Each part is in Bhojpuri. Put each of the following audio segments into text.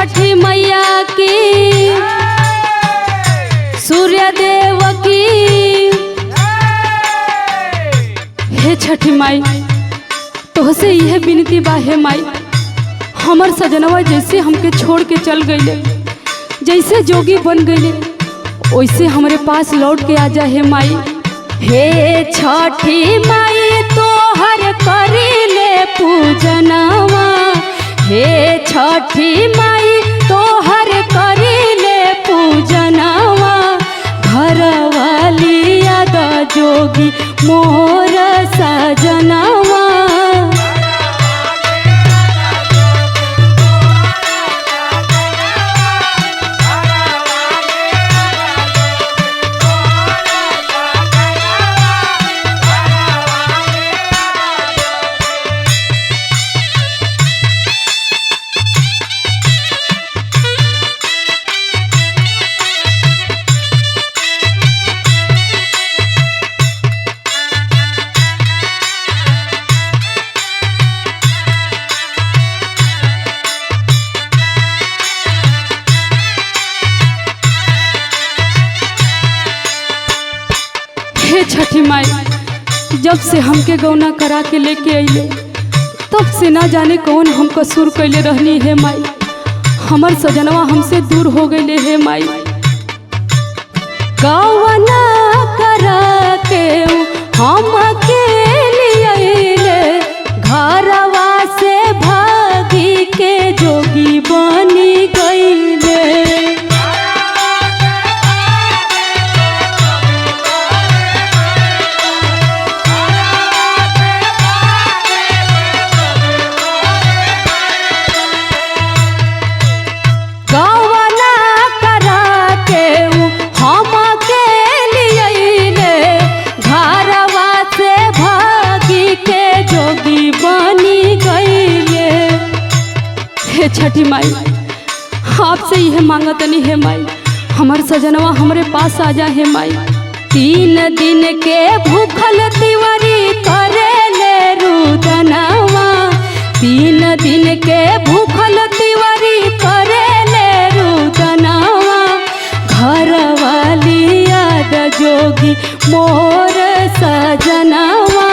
छठी मैया की, सूर्य देव की। हे छठी माई, तोहसे यह विनती बा हे माई, हमर सजनवा जैसे हमके छोड़ के चल गईले, जैसे जोगी बन गईले, वैसे हमारे पास लौट के आ जा हे माई। हे छठी माई तोहर करीले पूजनवा, हे छठी माई तोहर करीले पूजनवा, घरवाली याद जोगी मोर सजनवा। हे छठी माई, जब से हमके गौना करा के लेके अइले, तब से ना जाने कौन हम कसूर कैले रहनी हे माई। हमर सजनवा हमसे दूर हो गईले हे माई। गौना करा के हमके लिए घरवा से भागी के जोगी बनी गईले। छठी माई, आपसे यह मांगतनी है माई, हमार सजनवा हमारे पास आ जा है माई। 3 दिन के भूखल तिवारी करेले रुदनवा, 3 दिन के भूखल तिवारी करेले रुदनवा, घरवाली याद जोगी मोर सजनवा।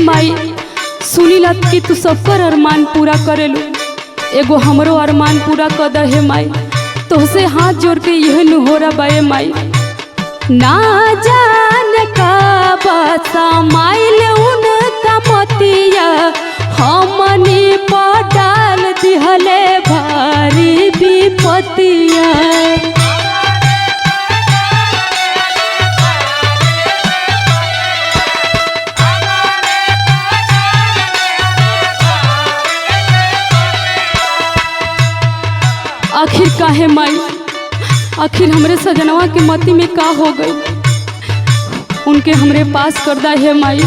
माई, सुनीला कि तू सबकर अरमान पूरा करेलू, एगो हमरो अरमान पूरा कर दे हे माई। तोहसे हाथ जोड़ के यह नुहोरा बाए माई। ना जान का बसा माइल उनका मतिया, हमनी पर डाल दिहले भारी विपतिया। आखिर काहे माई, आखिर हमरे सजनवा के मती में का हो गई, उनके हमरे पास कर दा है माई।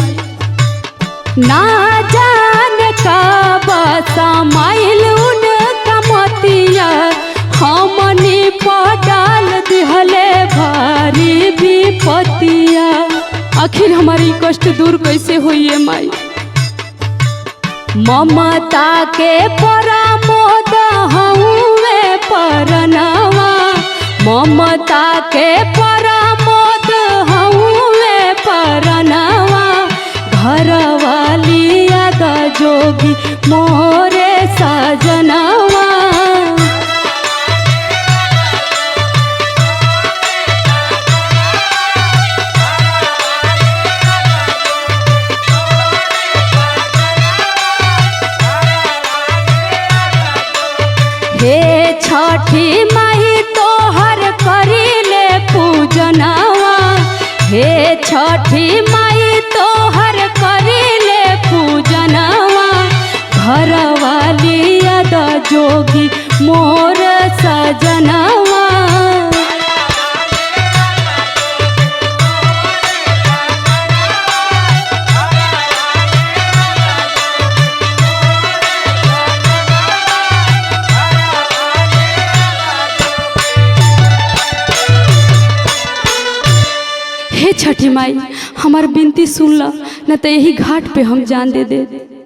ना जान का बसा माइल उनका मतिया, हमनी पर डाल दिहले भारी विपतिया। आखिर हमारी कष्ट दूर कैसे हुई है माई। ममता के परामोद हउवे परनवा, ममता के परामोद हउवे परनवा, घरवाली याद जोगी मोरे सजनवा। छठी माई तोहर करिले पूजनवा, घर वाली याद जोगी मोर सजनवा। हे छठी माई, हमार विनती सुन ला, न तो यही घाट पे हम जान दे दे।